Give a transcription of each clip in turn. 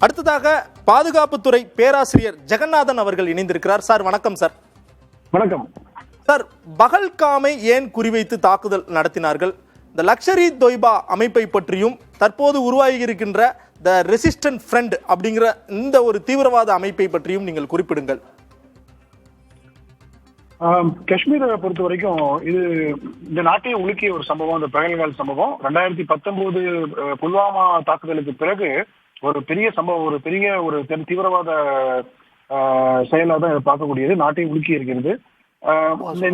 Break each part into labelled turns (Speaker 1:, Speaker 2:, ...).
Speaker 1: அடுத்ததாக பாதுகாப்புத்துறை பேராசிரியர் ஜெகநாதன் அவர்கள் இணைந்திருக்கிறார். சார் வணக்கம். சார்
Speaker 2: வணக்கம்
Speaker 1: சார். பகல்காமை ஏன் குறிவைத்து தாக்குதல் நடத்தினார்கள்? இந்த லக்ஷர் இ தொய்பா அமைப்பை பற்றியும் தற்போது உருவாகி இருக்கின்ற த ரெசிஸ்டன்ட் ஃப்ரண்ட் அப்படிங்கிற இந்த ஒரு தீவிரவாத அமைப்பை பற்றியும் நீங்கள் குறிப்பிடுங்கள்.
Speaker 2: காஷ்மீரை பொறுத்த வரைக்கும் இது இந்த நாட்டையே உலுக்கிய ஒரு சம்பவம். இந்த பகல்கால் சம்பவம் 2019 புல்வாமா தாக்குதலுக்கு பிறகு ஒரு பெரிய சம்பவம், ஒரு பெரிய ஒரு தீவிரவாத செயலாக தான் இதை பார்க்கக்கூடியது. நாட்டையும் உலுக்கி இருக்கிறது.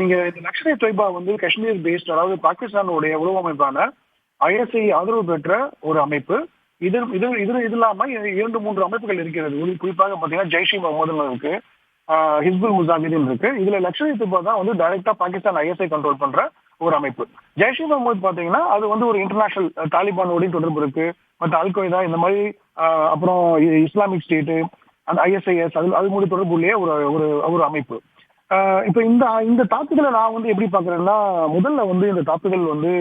Speaker 2: நீங்க இந்த லக்ஷர் இ தொய்பா வந்து காஷ்மீர் பேஸ்ட், அதாவது பாகிஸ்தானுடைய உளவு அமைப்பான ISI ஆதரவு பெற்ற ஒரு அமைப்பு. இது இது இது இல்லாம 2-3 அமைப்புகள் இருக்கிறது. குறிப்பாக பாத்தீங்கன்னா ஜெய்ஷ் இ முகமது இருக்கு, ஹிஸ்புல் முஜாஹிதீன் இருக்கு. இதுல லக்ஷர் இ தொய்பா தான் வந்து டைரக்டா பாகிஸ்தான் ISI கண்ட்ரோல் பண்ற ஒரு அமைப்பு. ஜெய்ஷ் இ முகமது பாத்தீங்கன்னா அது வந்து ஒரு இன்டர்நேஷனல் தாலிபானோட தொடர்பு இருக்கு, மற்ற அல்கொய்தா இந்த மாதிரி, அப்புறம் இஸ்லாமிக் ஸ்டேட், அந்த ISIS அது மூலம் தொடர்புள்ளே ஒரு அமைப்பு. இப்ப இந்த தாக்குதலை நான் வந்து எப்படி பாக்குறேன்னா, முதல்ல வந்து இந்த தாக்குதல் வந்து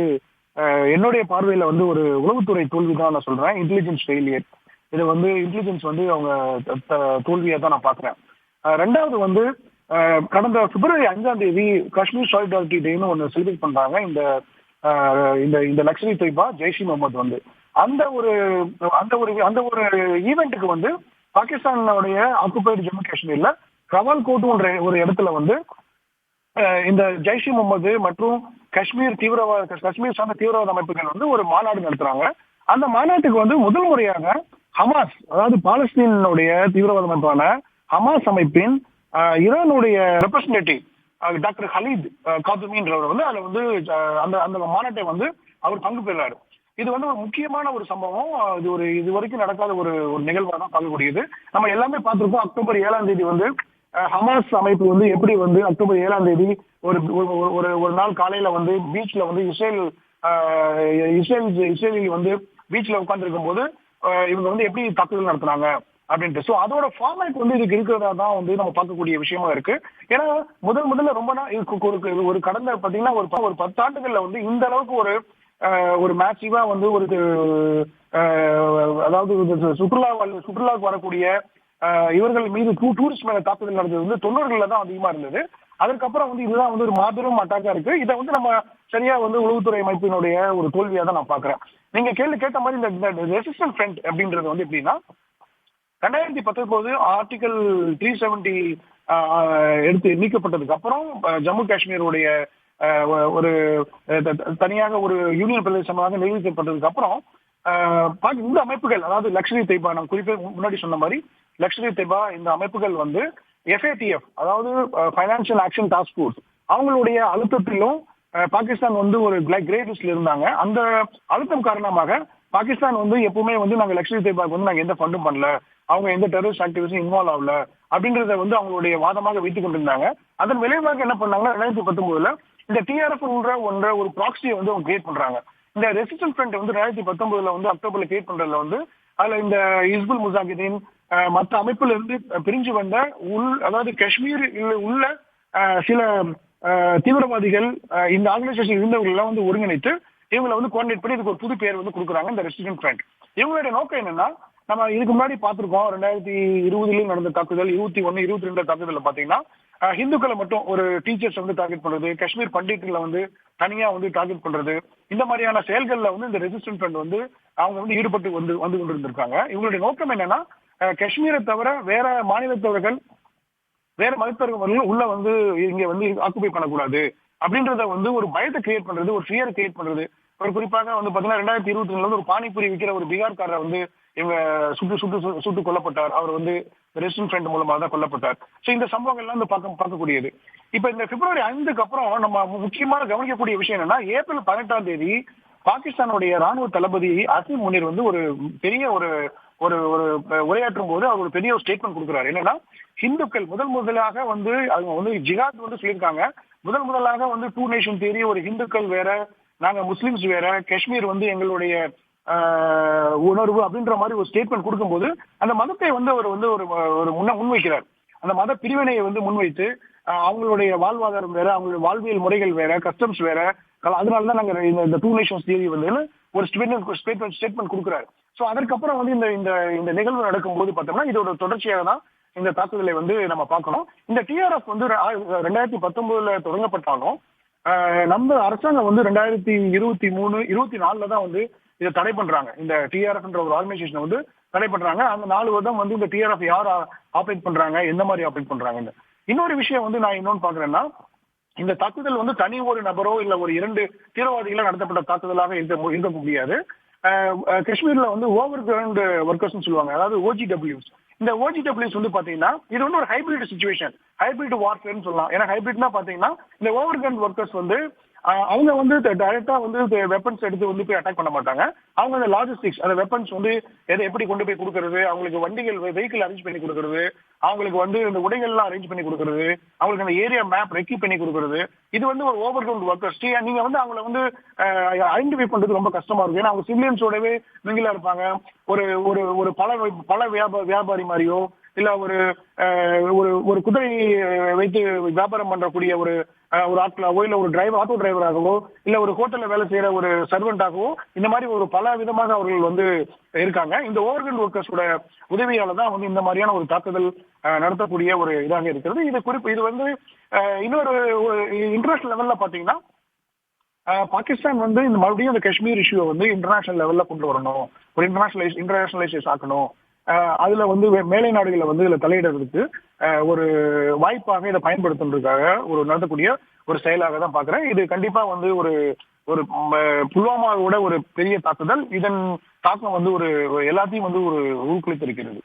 Speaker 2: என்னுடைய பார்வையில வந்து ஒரு உளவுத்துறை தோல்வி தான் நான் சொல்றேன். Intelligence failure. இது வந்து இன்டெலிஜென்ஸ் வந்து அவங்க தோல்வியா தான் நான் பாக்குறேன். ரெண்டாவது வந்து கடந்த பிப்ரவரி 5ஆம் தேதி காஷ்மீர் சாலிடாரிட்டி டேன்னு ஒன்று செலிப்ரேட் பண்றாங்க. இந்த லக்ஷர் இ தொய்பா ஜெய்ஷ் இ முகமது வந்து அந்த ஒரு ஈவெண்ட்டுக்கு வந்து பாகிஸ்தானுடைய ஆக்குபைடு ஜம்மு காஷ்மீர்ல ரவால்கோட் ஒரு இடத்துல வந்து இந்த ஜெய்ஷ் இ முகமது மற்றும் காஷ்மீர் சார்ந்த தீவிரவாத அமைப்புகள் வந்து ஒரு மாநாடு நடத்துறாங்க. அந்த மாநாட்டுக்கு வந்து முதல் முறையாக ஹமாஸ், அதாவது பாலஸ்தீனுடைய தீவிரவாத அமைப்பான ஹமாஸ் அமைப்பின் ஈரானுடைய ரெப்ரசன்டேட்டிவ் டாக்டர் ஹலீத் காதுமின்றவர் வந்து அதுல வந்து அந்த மாநாட்டை வந்து அவர் பங்கு பெறாரு. இது வந்து ஒரு முக்கியமான ஒரு சம்பவம். இது வரைக்கும் நடக்காத ஒரு நிகழ்வாக தான் பார்க்கக்கூடியது. நம்ம எல்லாமே பார்த்திருக்கோம். அக்டோபர் 7ஆம் தேதி வந்து ஹமாஸ் அமைப்பு வந்து எப்படி வந்து அக்டோபர் 7ஆம் தேதி ஒரு நாள் காலையில வந்து பீச்ல வந்து இஸ்ரேலில் வந்து பீச்ல உட்கார்ந்து இருக்கும் போது இவங்க வந்து எப்படி தாக்குதல் நடத்தினாங்க அப்படின்ட்டு. ஸோ அதோட ஃபார்மேட் வந்து இதுக்கு இருக்கிறதா தான் வந்து நம்ம பார்க்கக்கூடிய விஷயமா இருக்கு. ஏன்னா முதல்ல ரொம்ப நாள் ஒரு கடந்த பாத்தீங்கன்னா ஒரு 10 ஆண்டுகள்ல வந்து இந்த அளவுக்கு ஒரு மேசிவா வந்து அதாவது சுற்றுலாவுக்கு வரக்கூடிய இவர்கள் மீது டூரிஸ்ட் மேல தாக்குதல் நடந்தது வந்து 90கள்ல தான் அதிகமா இருந்தது. அதுக்கப்புறம் வந்து இதுதான் வந்து ஒரு மாபெரும் அட்டாக்கா இருக்கு. இதை வந்து நம்ம சரியா வந்து உளவுத்துறை அமைப்பினுடைய ஒரு தோல்வியா தான் நான் பாக்குறேன். நீங்க கேட்ட மாதிரி இந்த ரெசிஸ்டன்ட் ஃப்ரண்ட் அப்படின்றது வந்து எப்படின்னா, 2019 ஆர்டிகல் 370 எடுத்து நீக்கப்பட்டதுக்கு அப்புறம் ஜம்மு காஷ்மீருடைய ஒரு தனியாக ஒரு யூனியன் பிரதேசமாக நிர்வகிக்கப்பட்டதுக்கு அப்புறம் இந்த அமைப்புகள், அதாவது லக்ஷர் இ தொய்பா, நான் குறிப்பாக முன்னாடி சொன்ன மாதிரி லக்ஷர் இ தொய்பா இந்த அமைப்புகள் வந்து FATF, அதாவது ஃபைனான்சியல் ஆக்ஷன் டாஸ்க் ஃபோர்ஸ், அவங்களுடைய அழுத்தத்திலும் பாகிஸ்தான் வந்து ஒரு கிரே லிஸ்ட்ல இருந்தாங்க. அந்த அழுத்தம் காரணமாக பாகிஸ்தான் வந்து எப்பவுமே வந்து நாங்க லக்ஷர் இ தொய்பாக்கு வந்து நாங்க எந்த ஃபண்டும் பண்ணல, அவங்க எந்த டெரரிஸ்ட் ஆக்டிவிட்டியும் இன்வால்வ் ஆகல அப்படின்றத வந்து அவங்களுடைய வாதமாக வைத்துக் கொண்டிருந்தாங்க. அதன் விளைவாக என்ன பண்ணாங்கன்னா 2019 இந்த TRF ஒரு ப்ராக்ஸியை வந்து அவங்க கிரியேட் பண்றாங்க. இந்த ரெசிஸ்டன்ட் ஃப்ரண்ட் வந்து 2019 வந்து அக்டோபர்ல கிரியேட் பண்றதுல வந்து அதுல இந்த ஹிஸ்புல் முஜாஹிதீன் மற்ற அமைப்புல இருந்து பிரிஞ்சு வந்த அதாவது காஷ்மீர் உள்ள சில தீவிரவாதிகள் இந்த ஆர்கனைசேஷன் இருந்தவர்கள் எல்லாம் வந்து ஒருங்கிணைத்து இவங்களை வந்து கோஆர்டினேட் பண்ணி இதுக்கு ஒரு புது பேர் வந்து கொடுக்குறாங்க, இந்த ரெசிஸ்டன்ட் ஃப்ரண்ட். இவங்களுடைய நோக்கம் என்னன்னா, நம்ம இதுக்கு முன்னாடி பார்த்திருக்கோம் 2020 நடந்த தாக்குதல், 21, 22 தாக்குதல்ல பாத்தீங்கன்னா ஹிந்துக்களை மட்டும் ஒரு டீச்சர்ஸ் வந்து டார்கெட் பண்றது, காஷ்மீர் பண்டிட்களை வந்து தனியா வந்து டார்கெட் பண்றது, இந்த மாதிரியான செயல்கள்ல வந்து இந்த ரெசிஸ்டன்ட் ஃப்ரண்ட் வந்து அவங்க வந்து ஈடுபட்டு வந்து கொண்டிருந்திருக்காங்க. இவங்களுடைய நோக்கம் என்னன்னா, காஷ்மீரை தவிர வேற மாநிலத்தவர்கள், வேற மதத்தவர்கள் உள்ள வந்து இங்க வந்து ஆக்குபை பண்ணக்கூடாது அப்படின்றத வந்து ஒரு பயத்தை கிரியேட் பண்றது, ஒரு ஃபியர் கிரியேட் பண்றது. ஒரு குறிப்பாக வந்து பாத்தீங்கன்னா 2022 வந்து ஒரு பானிபூரி விற்கிற ஒரு பீகார்காரரை வந்து இவங்க சுட்டு கொல்லப்பட்டார். அவர் வந்து ரெசிஸ்டன்ட் ஃப்ரண்ட் மூலமாக தான் கொல்லப்பட்டார். சோ இந்த சம்பவங்கள்லாம் வந்து பார்க்கக்கூடியது. இப்ப இந்த பிப்ரவரி 5க்கு அப்புறம் நம்ம முக்கியமான கவனிக்கக்கூடிய விஷயம் என்னன்னா, ஏப்ரல் 18ஆம் தேதி பாகிஸ்தானுடைய ராணுவ தளபதி அசீம் முனீர் வந்து ஒரு பெரிய ஒரு உரையாற்றும் போது அவர் ஒரு பெரிய ஒரு ஸ்டேட்மெண்ட் கொடுக்குறாரு. என்னன்னா, ஹிந்துக்கள் முதலாக வந்து அவங்க வந்து ஜிஹாத் வந்து சொல்லியிருக்காங்க. முதலாக வந்து 2 நேஷன் தியரி, ஒரு ஹிந்துக்கள் வேற, நாங்க முஸ்லிம்ஸ் வேற, காஷ்மீர் வந்து எங்களுடைய உணர்வு அப்படின்ற மாதிரி ஒரு ஸ்டேட்மெண்ட் கொடுக்கும்போது அந்த மதத்தை வந்து அவர் வந்து ஒரு முன்வைக்கிறார். அந்த மத பிரிவினையை வந்து முன்வைத்து அவங்களுடைய வாழ்வாதாரம் வேற, அவங்களுடைய வாழ்வியல் முறைகள் வேற, கஸ்டம்ஸ் வேற, அதனாலதான் நாங்க இந்த 2 நேஷன்ஸ் தியரி வந்து ஒரு ஸ்டேட்மெண்ட் கொடுக்குறாரு. சோ அதற்கப்புறம் வந்து இந்த இந்த இந்த நிகழ்வு நடக்கும்போது பார்த்தோம்னா இதோட தொடர்ச்சியாக தான் இந்த தாக்குதலை வந்து நம்ம பார்க்கணும். இந்த டிஆர்எஃப் வந்து 2019 தொடங்கப்பட்டாலும் நம்ம அரசாங்கம் வந்து 2023, 24 தான் வந்து இதை தடை பண்றாங்க. இந்த டிஆர்எஃப்ன்ற ஒரு ஆர்கனைசேஷன் வந்து தடை பண்றாங்க. அந்த 4 வருடம் வந்து இந்த டிஆர்எஃப் யார் ஆபரேட் பண்றாங்க, எந்த மாதிரி ஆபரேட் பண்றாங்க. இன்னொரு விஷயம் வந்து நான் இன்னொன்னு பாக்குறேன்னா, இந்த தாக்குதல் வந்து தனி ஒரு நபரோ இல்ல ஒரு 2 தீவிரவாதிகளோ நடத்தப்பட்ட தாக்குதலாக இருக்க முடியாது. காஷ்மீர்ல வந்து ஓவர் கிரவுண்ட் ஒர்க்கர்ஸ் சொல்லுவாங்க, அதாவது ஓஜிடபிள்யூஸ். இந்த ஓஜிடபிள்யூஸ் வந்து பாத்தீங்கன்னா இது வந்து ஒரு ஹைபிரிட் சிச்சுவேஷன், ஹைபிரிட் வார்ஃபேர்னு சொல்லலாம். ஏன்னா ஹைபிரிட்னா பாத்தீங்கன்னா இந்த ஓவர் கிரவுண்ட் ஒர்க்கர்ஸ் வந்து அவங்க வந்து டைரக்டா வந்து வெப்பன்ஸ் எடுத்து வந்து போய் அட்டாக் பண்ண மாட்டாங்க. அவங்க அந்த லாஜிஸ்டிக்ஸ், அந்த வெப்பன்ஸ் வந்து எப்படி கொண்டு போய் கொடுக்கறது, அவங்களுக்கு வண்டிகள் வெஹிக்கிள் அரேஞ்ச் பண்ணி கொடுக்கறது, அவங்களுக்கு வந்து இந்த உடைகள்லாம் அரேஞ்ச் பண்ணி கொடுக்கறது, அவங்களுக்கு அந்த ஏரியா மேப் ரெக்கி பண்ணி கொடுக்கறது, இது வந்து ஒரு ஓவர் கிரவுண்ட் ஒர்க்கர்ஸ். நீங்க வந்து அவங்களை வந்து ஐடென்டிஃபை பண்றது ரொம்ப கஷ்டமா இருக்கும். ஏன்னா அவங்க சிவிலியன்ஸோடவே மிங்கிலா இருப்பாங்க. ஒரு ஒரு ஒரு பல வியாபாரி மாதிரியோ இல்ல ஒரு ஒரு குதிரை வைத்து வியாபாரம் பண்றக்கூடிய ஒரு ஆட்களாவோ இல்ல ஒரு ஆட்டோ டிரைவராகவோ இல்ல ஒரு ஹோட்டல்ல வேலை செய்யற ஒரு சர்வெண்டாகவோ இந்த மாதிரி ஒரு பல விதமாக அவர்கள் வந்து இருக்காங்க. இந்த ஓவர்கிரவுண்ட் ஒர்க்கர்ஸோட உதவியால தான் வந்து இந்த மாதிரியான ஒரு தாக்குதல் நடத்தக்கூடிய ஒரு இதாக இருக்கிறது. இது வந்து இன்னொரு இன்டர்நேஷனல் லெவல்ல பாத்தீங்கன்னா பாகிஸ்தான் வந்து இந்த மறுபடியும் இந்த காஷ்மீர் இஷ்யூவை வந்து இன்டர்நேஷனல் லெவல்ல கொண்டு வரணும், ஒரு இன்டர்நேஷனலைஸ் ஆக்கணும். அதுல வந்து மேலை நாடுகளை வந்து இதுல தலையிடுறதுக்கு ஒரு வாய்ப்பாக இதை பயன்படுத்துறதுக்காக நடத்தக்கூடிய ஒரு செயலாக தான் பாக்குறேன். இது கண்டிப்பா வந்து ஒரு புல்வாமாவோட ஒரு பெரிய தாக்குதல். இதன் தாக்கம் வந்து ஒரு எல்லாத்தையும் வந்து ஒரு ஊக்குவித்திருக்கிறது.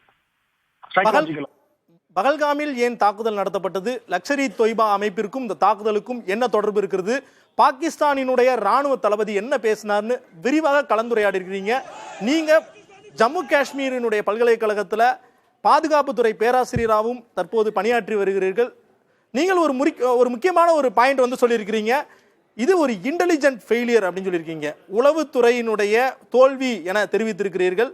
Speaker 1: பகல்காமில் ஏன் தாக்குதல் நடத்தப்பட்டது, லஷ்கர் இ தொய்பா அமைப்பிற்கும் இந்த தாக்குதலுக்கும் என்ன தொடர்பு இருக்கிறது, பாகிஸ்தானினுடைய ராணுவ தளபதி என்ன பேசினார்னு விரிவாக கலந்துரையாடி இருக்கிறீங்க. நீங்க ஜம்மு காஷ்மீரினுடைய பல்கலைக்கழகத்தில் பாதுகாப்புத்துறை பேராசிரியராகவும் தற்போது பணியாற்றி வருகிறீர்கள். நீங்கள் ஒரு முக்கியமான ஒரு பாயிண்ட் வந்து சொல்லியிருக்கிறீங்க, இது ஒரு இன்டெலிஜென்ட் ஃபெயிலியர் அப்படின்னு சொல்லியிருக்கீங்க. உளவுத்துறையினுடைய தோல்வி என தெரிவித்திருக்கிறீர்கள்.